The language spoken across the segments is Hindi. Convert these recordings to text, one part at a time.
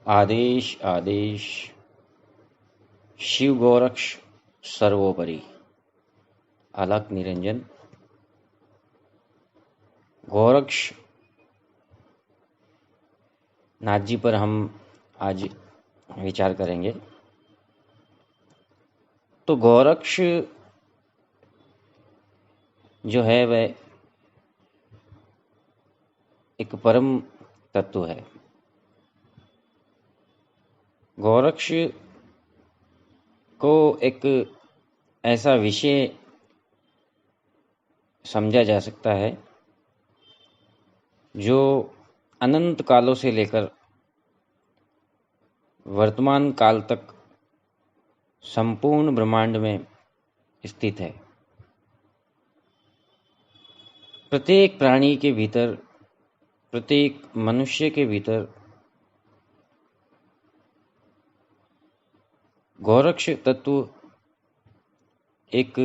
आदेश आदेश शिव गोरक्ष सर्वोपरि। अलख निरंजन। गोरक्ष नाथ जी पर हम आज विचार करेंगे। तो गोरक्ष जो है वह एक परम तत्व है। गोरक्ष को एक ऐसा विषय समझा जा सकता है जो अनंत कालों से लेकर वर्तमान काल तक संपूर्ण ब्रह्मांड में स्थित है। प्रत्येक प्राणी के भीतर, प्रत्येक मनुष्य के भीतर गोरक्ष तत्व एक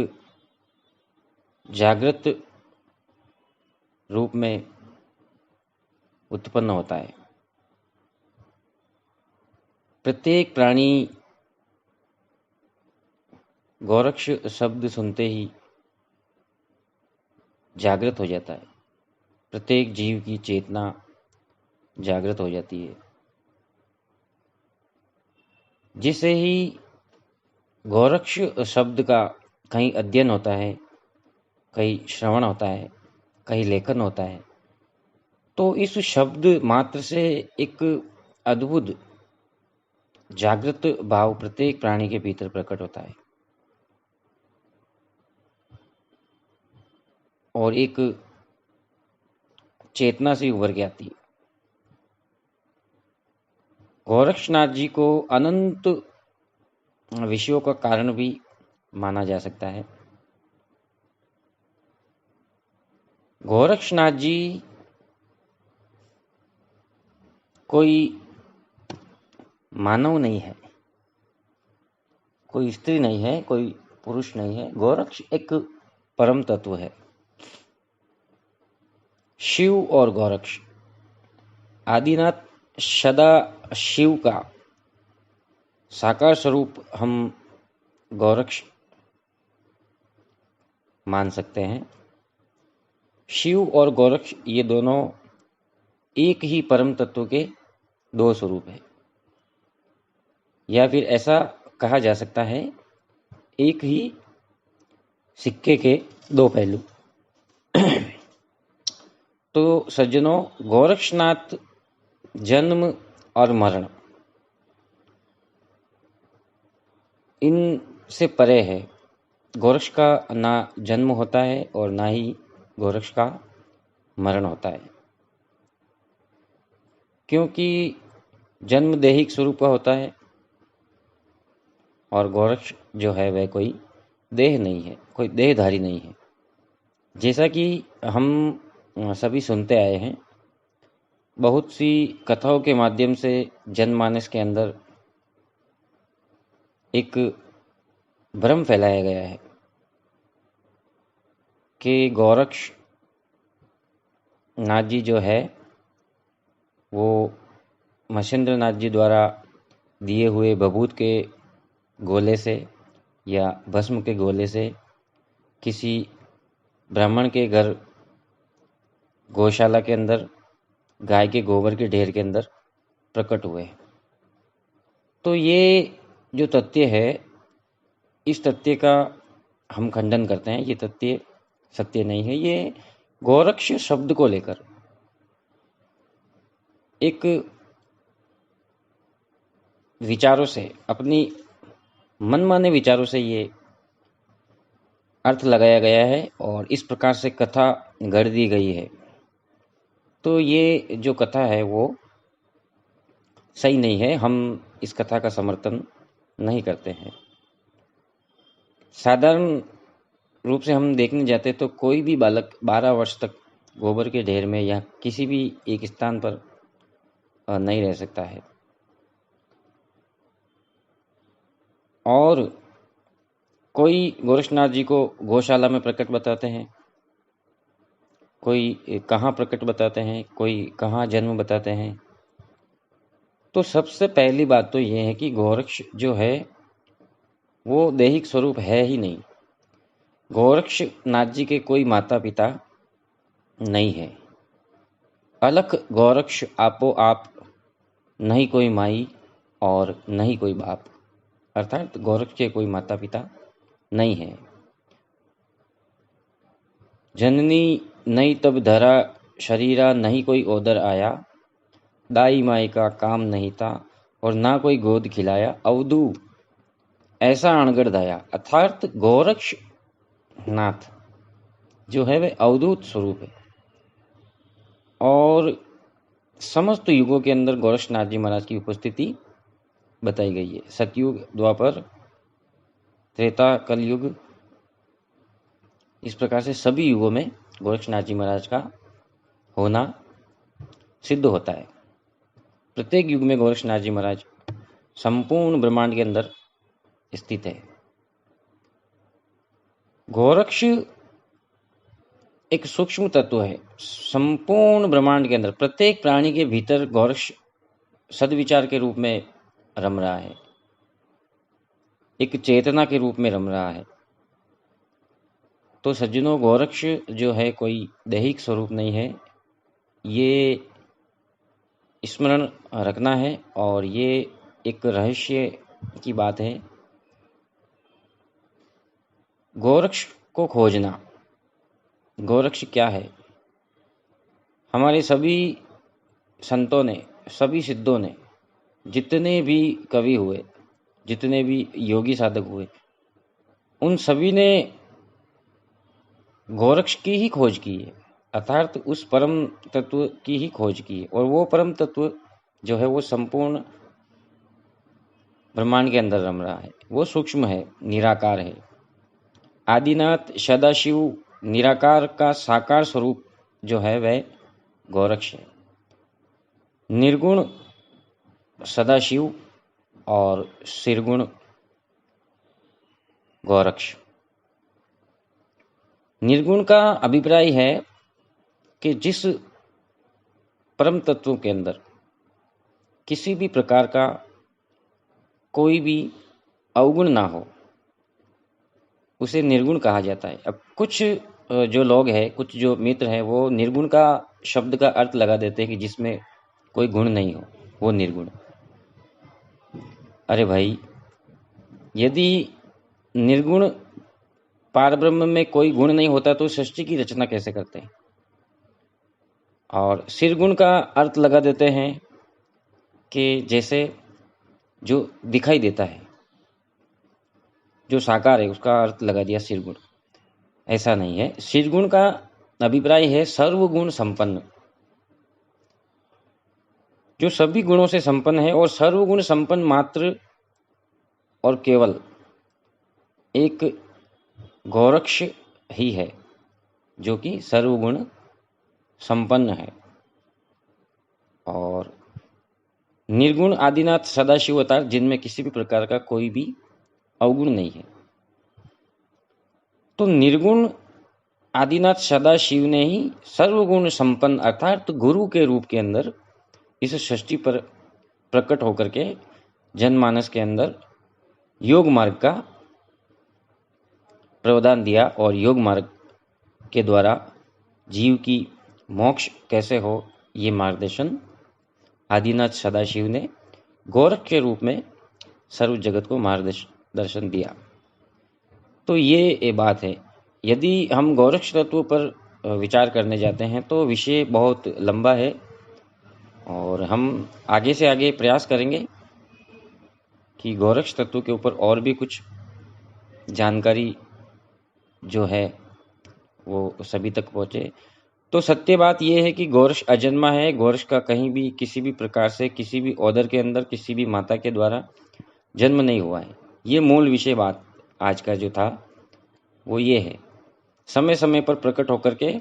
जागृत रूप में उत्पन्न होता है। प्रत्येक प्राणी गोरक्ष शब्द सुनते ही जागृत हो जाता है। प्रत्येक जीव की चेतना जागृत हो जाती है। जिसे ही गोरक्ष शब्द का कहीं अध्ययन होता है, कहीं श्रवण होता है, कहीं लेखन होता है, तो इस शब्द मात्र से एक अद्भुत जागृत भाव प्रत्येक प्राणी के भीतर प्रकट होता है और एक चेतना से उभर के आती है। गोरक्षनाथ जी को अनंत विषयों का कारण भी माना जा सकता है। गोरक्षनाथ जी कोई मानव नहीं है, कोई स्त्री नहीं है, कोई पुरुष नहीं है। गोरक्ष एक परम तत्व है। शिव और गोरक्ष, आदिनाथ सदा शिव का साकार स्वरूप हम गोरक्ष मान सकते हैं। शिव और गोरक्ष ये दोनों एक ही परम तत्व के दो स्वरूप है, या फिर ऐसा कहा जा सकता है एक ही सिक्के के दो पहलू। तो सज्जनों, गोरक्षनाथ जन्म और मरण इन से परे है। गोरक्ष का ना जन्म होता है और ना ही गोरक्ष का मरण होता है, क्योंकि जन्म दैहिक स्वरूप का होता है और गोरक्ष जो है वह कोई देह नहीं है, कोई देहधारी नहीं है। जैसा कि हम सभी सुनते आए हैं, बहुत सी कथाओं के माध्यम से जनमानस के अंदर एक भ्रम फैलाया गया है कि गोरक्ष नाथ जी जो है वो महेंद्र नाथ जी द्वारा दिए हुए भभूत के गोले से या भस्म के गोले से किसी ब्राह्मण के घर गौशाला के अंदर गाय के गोबर के ढेर के अंदर प्रकट हुए। तो ये जो तथ्य है, इस तथ्य का हम खंडन करते हैं। ये तथ्य सत्य नहीं है। ये गोरक्ष शब्द को लेकर एक विचारों से, अपनी मनमाने विचारों से ये अर्थ लगाया गया है और इस प्रकार से कथा गढ़ दी गई है। तो ये जो कथा है वो सही नहीं है। हम इस कथा का समर्थन नहीं करते हैं। साधारण रूप से हम देखने जाते तो कोई भी बालक 12 वर्ष तक गोबर के ढेर में या किसी भी एक स्थान पर नहीं रह सकता है। और कोई गोरक्षनाथ जी को गौशाला में प्रकट बताते हैं, कोई कहाँ प्रकट बताते हैं, कोई कहाँ जन्म बताते हैं। तो सबसे पहली बात तो ये है कि गोरक्ष जो है वो दैहिक स्वरूप है ही नहीं। गोरक्षनाथ जी के कोई माता पिता नहीं है। अलख गोरक्ष आपो आप, नहीं कोई माई और नहीं कोई बाप। अर्थात गोरक्ष के कोई माता पिता नहीं है। जननी नहीं तब धरा शरीरा, नहीं कोई ओदर आया। दाई माई का काम नहीं था और ना कोई गोद खिलाया। अवधू ऐसा अणगढ़ दाया। अर्थात गोरक्ष नाथ जो है वह अवधूत स्वरूप है और समस्त युगों के अंदर गोरक्षनाथ जी महाराज की उपस्थिति बताई गई है। सतयुग, द्वापर, त्रेता, कलयुग, इस प्रकार से सभी युगों में गोरक्षनाथ जी महाराज का होना सिद्ध होता है। प्रत्येक युग में गोरक्षनाथ जी महाराज संपूर्ण ब्रह्मांड के अंदर स्थित है। गोरक्ष एक सूक्ष्म तत्व है। संपूर्ण ब्रह्मांड के अंदर प्रत्येक प्राणी के भीतर गोरक्ष सद्विचार के रूप में रम रहा है, एक चेतना के रूप में रम रहा है। तो सज्जनों, गोरक्ष जो है कोई दैहिक स्वरूप नहीं है, ये स्मरण रखना है और ये एक रहस्य की बात है। गोरक्ष को खोजना, गोरक्ष क्या है? हमारे सभी संतों ने, सभी सिद्धों ने, जितने भी कवि हुए, जितने भी योगी साधक हुए, उन सभी ने गोरक्ष की ही खोज की है। अर्थात उस परम तत्व की ही खोज की है और वो परम तत्व जो है वो संपूर्ण ब्रह्मांड के अंदर रम रहा है। वो सूक्ष्म है, निराकार है। आदिनाथ सदाशिव निराकार का साकार स्वरूप जो है वह गोरक्ष है। निर्गुण सदाशिव और सिरगुण गोरक्ष। निर्गुण का अभिप्राय है कि जिस परम तत्व के अंदर किसी भी प्रकार का कोई भी अवगुण ना हो, उसे निर्गुण कहा जाता है। अब कुछ जो लोग हैं, कुछ जो मित्र हैं, वो निर्गुण का शब्द का अर्थ लगा देते हैं कि जिसमें कोई गुण नहीं हो वो निर्गुण। अरे भाई, यदि निर्गुण पारब्रह्म में कोई गुण नहीं होता तो सृष्टि की रचना कैसे करते हैं? और सिरगुण का अर्थ लगा देते हैं कि जैसे जो दिखाई देता है, जो साकार है, उसका अर्थ लगा दिया सिरगुण। ऐसा नहीं है। सिरगुण का अभिप्राय है सर्वगुण संपन्न, जो सभी गुणों से संपन्न है और सर्वगुण संपन्न मात्र और केवल एक गोरक्ष ही है जो कि सर्वगुण संपन्न है। और निर्गुण आदिनाथ सदाशिव अवतार, जिनमें किसी भी प्रकार का कोई भी अवगुण नहीं है। तो निर्गुण आदिनाथ सदाशिव ने ही सर्वगुण संपन्न अर्थात गुरु के रूप के अंदर इस सृष्टि पर प्रकट होकर के जनमानस के अंदर योग मार्ग का प्रदान दिया और योग मार्ग के द्वारा जीव की मोक्ष कैसे हो, ये मार्गदर्शन आदिनाथ सदाशिव ने गोरख के रूप में सर्व जगत को मार्गदर्शन दिया। तो ये बात है। यदि हम गोरक्ष तत्व पर विचार करने जाते हैं तो विषय बहुत लंबा है और हम आगे से आगे प्रयास करेंगे कि गोरक्ष तत्व के ऊपर और भी कुछ जानकारी जो है वो सभी तक पहुँचे। तो सत्य बात यह है कि गोरक्ष अजन्मा है। गोरक्ष का कहीं भी किसी भी प्रकार से किसी भी ओदर के अंदर किसी भी माता के द्वारा जन्म नहीं हुआ है। ये मूल विषय बात आज का जो था वो ये है। समय समय पर प्रकट होकर के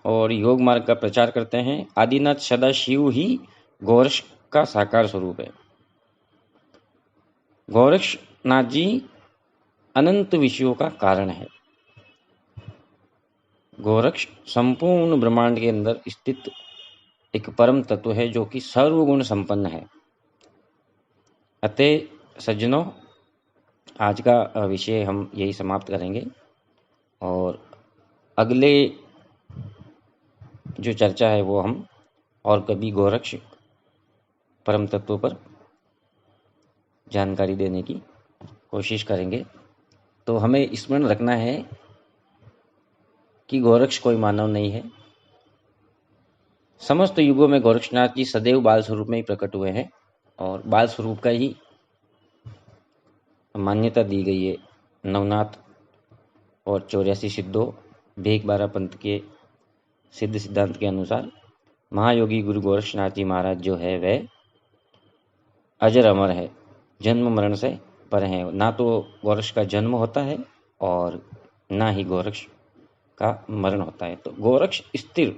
और योग मार्ग का प्रचार करते हैं। आदिनाथ सदाशिव ही गोरक्ष का साकार स्वरूप है। गोरक्षनाथ जी अनंत विषयों का कारण है। गोरक्ष संपूर्ण ब्रह्मांड के अंदर स्थित एक परम तत्व है जो कि सर्वगुण संपन्न है। अतः सज्जनों, आज का विषय हम यही समाप्त करेंगे और अगले जो चर्चा है वो हम और कभी गोरक्ष परम तत्व पर जानकारी देने की कोशिश करेंगे। तो हमें स्मरण रखना है कि गोरक्ष कोई मानव नहीं है। समस्त युगों में गोरक्षनाथ जी सदैव बाल स्वरूप में ही प्रकट हुए हैं और बाल स्वरूप का ही मान्यता दी गई है। नवनाथ और 84 सिद्धों भेक बारह पंथ के सिद्ध सिद्धांत के अनुसार महायोगी गुरु गोरक्षनाथ जी महाराज जो है वह अजर अमर है, जन्म मरण से पर है। ना तो गोरक्ष का जन्म होता है और ना ही गोरक्ष का मरण होता है। तो गोरक्ष स्थिर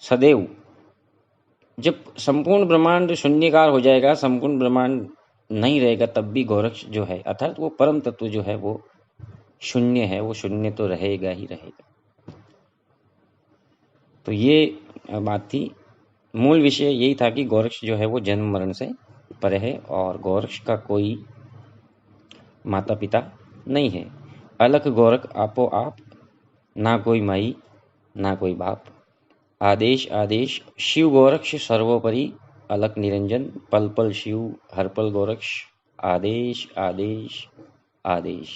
सदैव, जब संपूर्ण ब्रह्मांड शून्यकार हो जाएगा, संपूर्ण ब्रह्मांड नहीं रहेगा, तब भी गोरक्ष जो है अर्थात वो परम तत्व जो है वो शून्य है, वो शून्य तो रहेगा ही रहेगा। तो ये बात थी। मूल विषय यही था कि गोरक्ष जो है वो जन्म मरण से परे है और गोरक्ष का कोई माता पिता नहीं है। अलख गोरख आपो आप, ना कोई माई ना कोई बाप। आदेश आदेश शिव गोरक्ष सर्वोपरि, अलख निरंजन पल पल शिव हर पल गोरक्ष। आदेश आदेश आदेश।